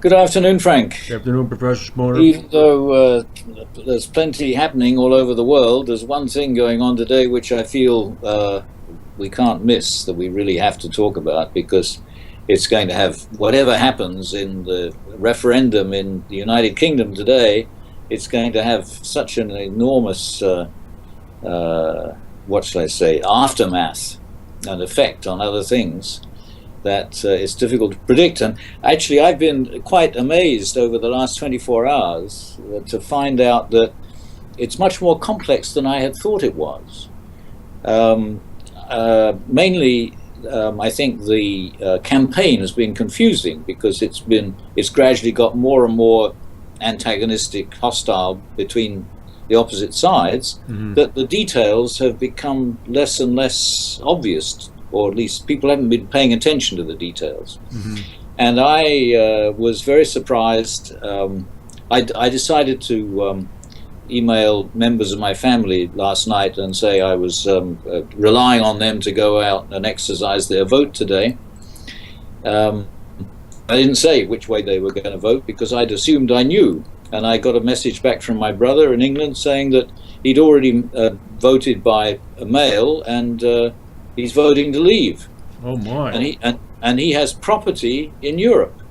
Good afternoon, Frank. Good afternoon, Professor Smoner. Even though there's plenty happening all over the world, there's one thing going on today which I feel we can't miss, that we really have to talk about, because it's going to have, whatever happens in the referendum in the United Kingdom today, it's going to have such an enormous, what shall I say, aftermath and effect on other things that it's difficult to predict. And actually, I've been quite amazed over the last 24 hours to find out that it's much more complex than I had thought it was. Mainly, I think the campaign has been confusing because it's gradually got more and more antagonistic, hostile between the opposite sides, that the details have become less and less obvious, or at least people haven't been paying attention to the details. And I was very surprised. I decided to email members of my family last night and say I was relying on them to go out and exercise their vote today. I didn't say which way they were going to vote because I'd assumed I knew. And I got a message back from my brother in England saying that he'd already voted by mail and he's voting to leave. Oh my! And he has property in Europe.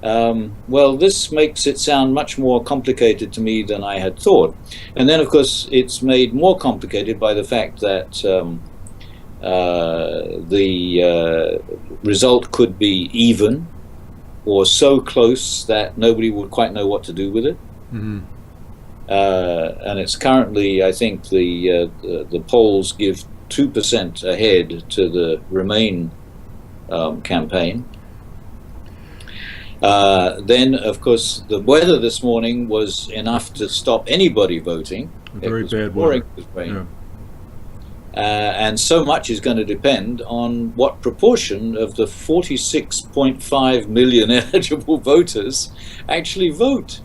Well, this makes it sound much more complicated to me than I had thought. And then, of course, it's made more complicated by the fact that the result could be even, or so close that nobody would quite know what to do with it. And it's currently, I think, the polls give 2% ahead to the Remain campaign. Then, of course, the weather this morning was enough to stop anybody voting. Very bad weather. Yeah. And so much is going to depend on what proportion of the 46.5 million eligible voters actually vote.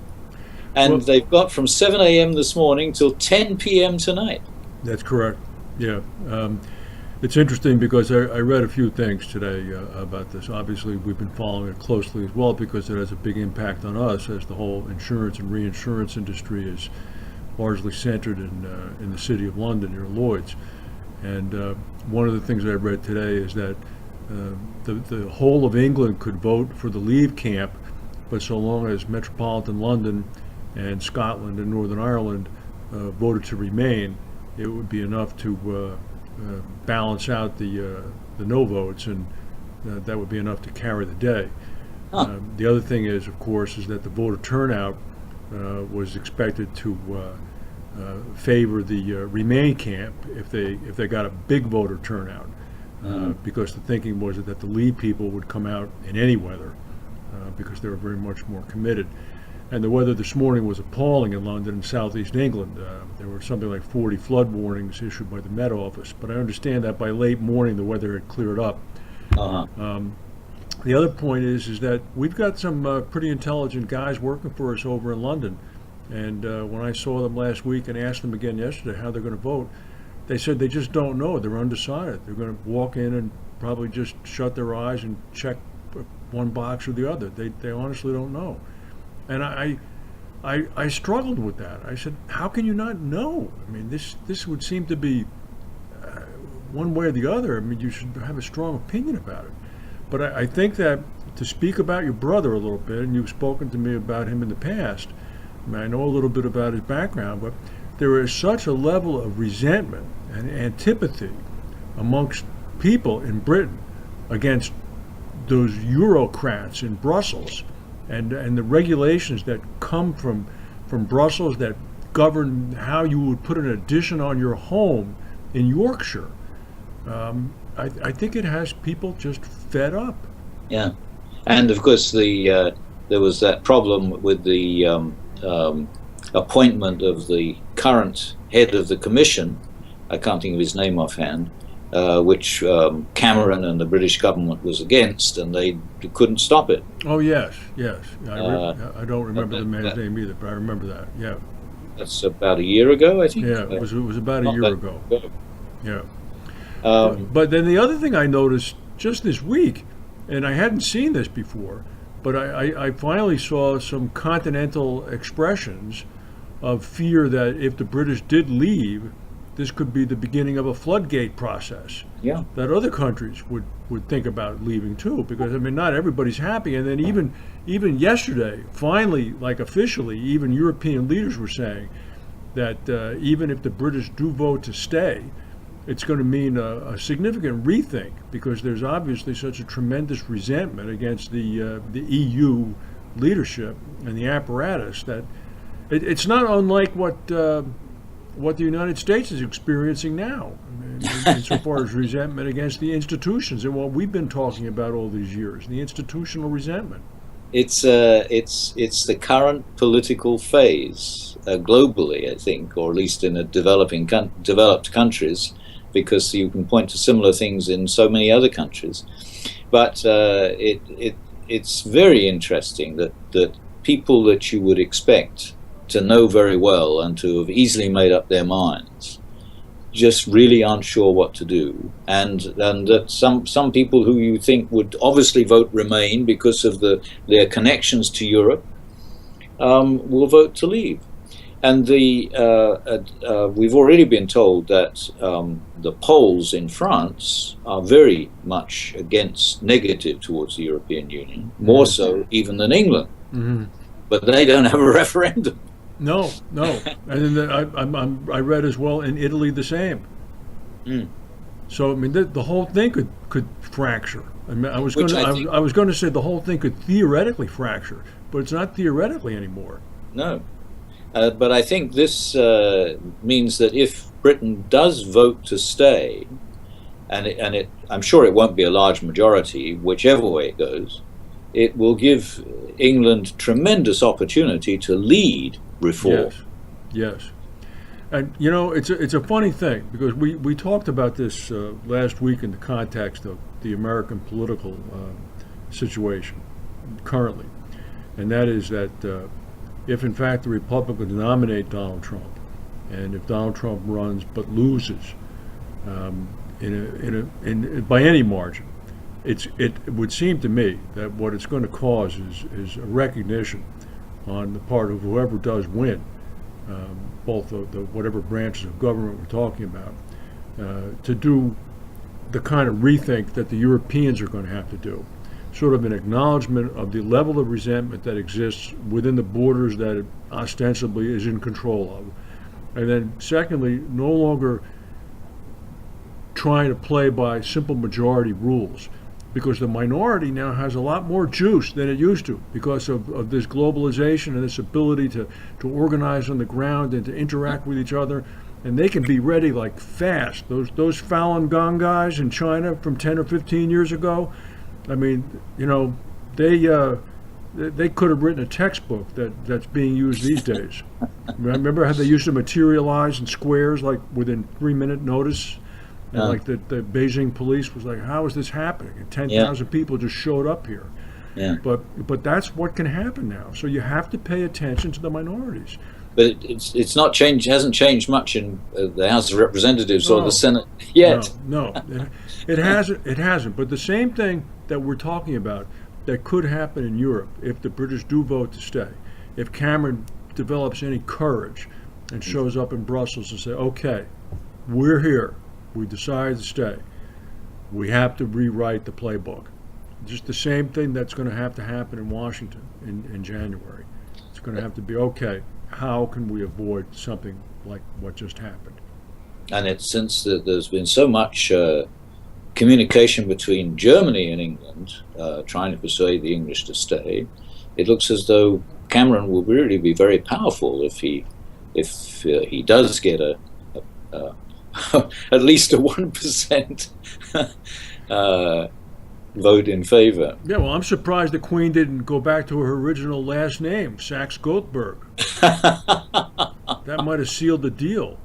And they've got from 7 a.m. this morning till 10 p.m. tonight. That's correct. Yeah. It's interesting because I read a few things today about this. Obviously, we've been following it closely as well because it has a big impact on us, as the whole insurance and reinsurance industry is largely centered in the city of London, near Lloyd's. And one of the things I read today is that the whole of England could vote for the Leave camp, but so long as metropolitan London and Scotland and Northern Ireland voted to Remain, it would be enough to balance out the no votes, and that would be enough to carry the day. The other thing is, of course, is that the voter turnout was expected to favor the Remain camp if they got a big voter turnout, because the thinking was that the Leave people would come out in any weather because they were very much more committed. And the weather this morning was appalling in London and southeast England. There were something like 40 flood warnings issued by the Met Office, but I understand that by late morning the weather had cleared up. The other point is that we've got some pretty intelligent guys working for us over in London. And when I saw them last week and asked them again yesterday how they're going to vote, they said they just don't know. They're undecided. They're going to walk in and probably just shut their eyes and check one box or the other. They honestly don't know. And I struggled with that. I said, how can you not know? I mean, this would seem to be one way or the other. I mean, you should have a strong opinion about it. But I think that to speak about your brother a little bit, and you've spoken to me about him in the past, I mean, I know a little bit about his background, but there is such a level of resentment and antipathy amongst people in Britain against those Eurocrats in Brussels and the regulations that come from Brussels that govern how you would put an addition on your home in Yorkshire. I think it has people just fed up. Yeah, and of course there was that problem with the appointment of the current head of the commission. I can't think of his name offhand, which Cameron and the British government was against, and they couldn't stop it. Oh yes. I don't remember the man's name either, but I remember that. Yeah. That's about a year ago, I think. Yeah, it was about a year ago. Yeah. Um, But then the other thing I noticed just this week, and I hadn't seen this before, But I finally saw some continental expressions of fear that if the British did leave, this could be the beginning of a floodgate process Yeah. that other countries would think about leaving too. Because I mean, not everybody's happy. And then even yesterday, finally, like officially, even European leaders were saying that even if the British do vote to stay, it's going to mean a significant rethink because there's obviously such a tremendous resentment against the EU leadership and the apparatus that it's not unlike what the United States is experiencing now, insofar as resentment against the institutions and what we've been talking about all these years, the institutional resentment. It's the current political phase globally, I think, or at least in a developed countries, because you can point to similar things in so many other countries. But it's very interesting that people that you would expect to know very well and to have easily made up their minds just really aren't sure what to do, and that some people who you think would obviously vote Remain because of their connections to Europe will vote to leave. And we've already been told that the polls in France are very much negative towards the European Union, more so even than England. Mm-hmm. But they don't have a referendum. No, no. And then I read as well in Italy the same. Mm. So I mean, the whole thing could fracture. I mean, I was going to say the whole thing could theoretically fracture, but it's not theoretically anymore. No. But I think this means that if Britain does vote to stay, and I'm sure it won't be a large majority, whichever way it goes, it will give England tremendous opportunity to lead reform. Yes, yes. And you know, it's a funny thing because we talked about this last week in the context of the American political situation currently, and that is that if in fact the Republicans nominate Donald Trump, and if Donald Trump runs but loses by any margin, it would seem to me that what it's going to cause is a recognition on the part of whoever does win, both the whatever branches of government we're talking about, to do the kind of rethink that the Europeans are going to have to do. Sort of an acknowledgement of the level of resentment that exists within the borders that it ostensibly is in control of. And then secondly, no longer trying to play by simple majority rules, because the minority now has a lot more juice than it used to because of this globalization and this ability to organize on the ground and to interact with each other. And they can be ready like fast. Those Falun Gong guys in China from 10 or 15 years ago, I mean, you know, they could have written a textbook that's being used these days. Remember how they used to materialize in squares like within 3-minute notice? And like the Beijing police was like, how is this happening? And 10,000 people just showed up here. Yeah. But that's what can happen now. So you have to pay attention to the minorities. But it's not changed. Hasn't changed much in the House of Representatives or the Senate yet. No, it hasn't. It hasn't. But the same thing that we're talking about that could happen in Europe if the British do vote to stay, if Cameron develops any courage and shows up in Brussels and say, okay, we're here. We decided to stay. We have to rewrite the playbook. Just the same thing that's going to happen in Washington in January. It's going to have to be, okay, how can we avoid something like what just happened? And since there's been so much communication between Germany and England trying to persuade the English to stay, it looks as though Cameron will really be very powerful if he does get at least a 1% vote in favor. Yeah, well, I'm surprised the Queen didn't go back to her original last name, Saxe-Goldberg. That might have sealed the deal.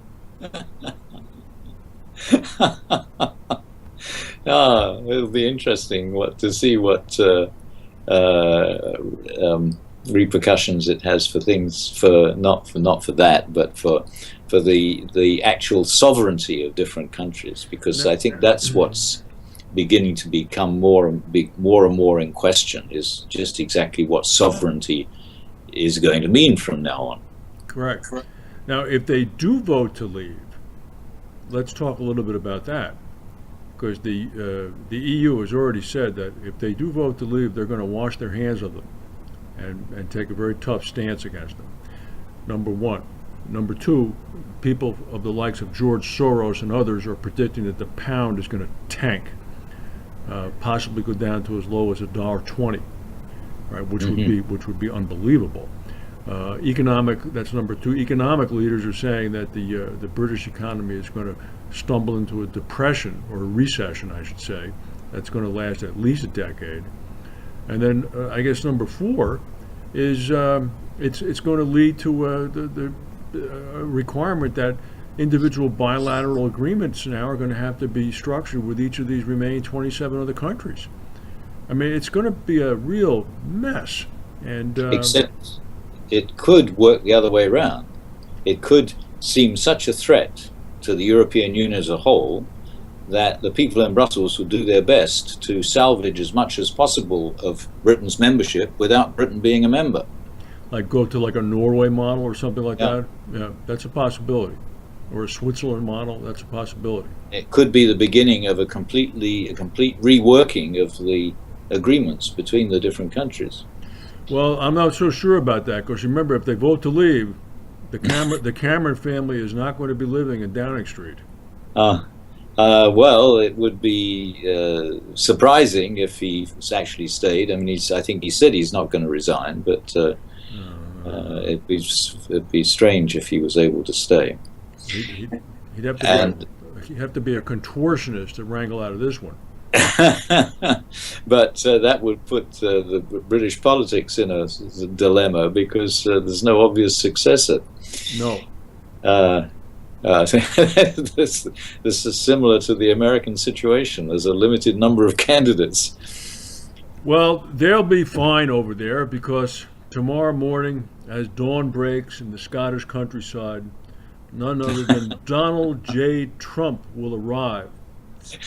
It'll be interesting to see what repercussions it has for things, not for that, but for the actual sovereignty of different countries, because I think that's what's beginning to become more in question is just exactly what sovereignty is going to mean from now on. Correct. Now, if they do vote to leave, let's talk a little bit about that, because the EU has already said that if they do vote to leave, they're going to wash their hands of them and take a very tough stance against them. Number one. Number two, people of the likes of George Soros and others are predicting that the pound is going to tank, possibly go down to as low as $1.20, right? Which would be unbelievable. That's number two. Economic leaders are saying that the British economy is going to stumble into a depression, or a recession, I should say, that's going to last at least a decade. And then I guess number four is it's going to lead to the requirement that individual bilateral agreements now are going to have to be structured with each of these remaining 27 other countries. I mean, it's going to be a real mess. And except it could work the other way around. It could seem such a threat to the European Union as a whole that the people in Brussels will do their best to salvage as much as possible of Britain's membership without Britain being a member. Like go to like a Norway model or something like Yeah. that? Yeah, that's a possibility. Or a Switzerland model, that's a possibility. It could be the beginning of a complete reworking of the agreements between the different countries. Well, I'm not so sure about that, because remember, if they vote to leave, the Cameron family is not going to be living in Downing Street. Well, it would be surprising if he actually stayed. I mean, I think he said he's not going to resign, but it'd be strange if he was able to stay. He'd have to be a contortionist to wrangle out of this one. But that would put the British politics in a dilemma, because there's no obvious successor. No. This is similar to the American situation. There's a limited number of candidates. Well, they'll be fine over there, because tomorrow morning, as dawn breaks in the Scottish countryside, none other than Donald J. Trump will arrive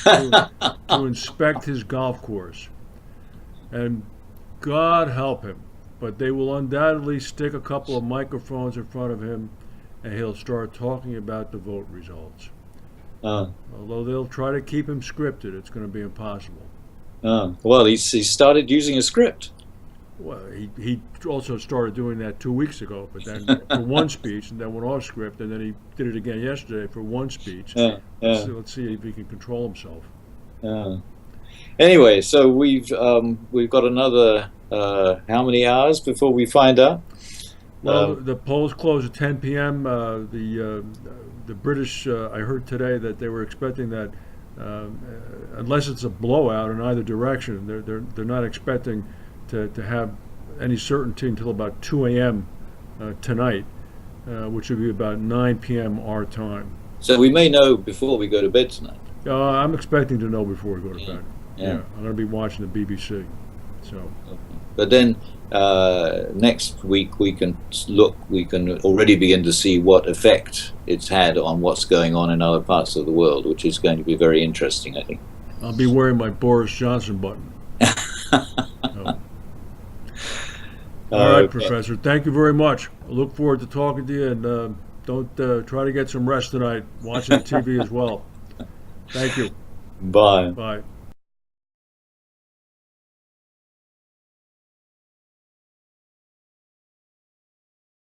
to inspect his golf course. And God help him, but they will undoubtedly stick a couple of microphones in front of him, and he'll start talking about the vote results. Although they'll try to keep him scripted, it's going to be impossible. Well, he started using a script. Well, he also started doing that 2 weeks ago, but then for one speech, and then went off script, and then he did it again yesterday for one speech. Let's see if he can control himself. Anyway, so we've got another how many hours before we find out? Well, the polls close at 10 p.m. The British, I heard today that they were expecting that unless it's a blowout in either direction, they're not expecting to have any certainty until about 2 a.m. Tonight, which would be about 9 p.m. our time. So we may know before we go to bed tonight. I'm expecting to know before we go to bed. Yeah. I'm going to be watching the BBC. So. But then next week we can already begin to see what effect it's had on what's going on in other parts of the world, which is going to be very interesting, I think. I'll be wearing my Boris Johnson button. All right, Professor. Thank you very much. I look forward to talking to you, and don't try to get some rest tonight. Watching the TV as well. Thank you. Bye. Bye.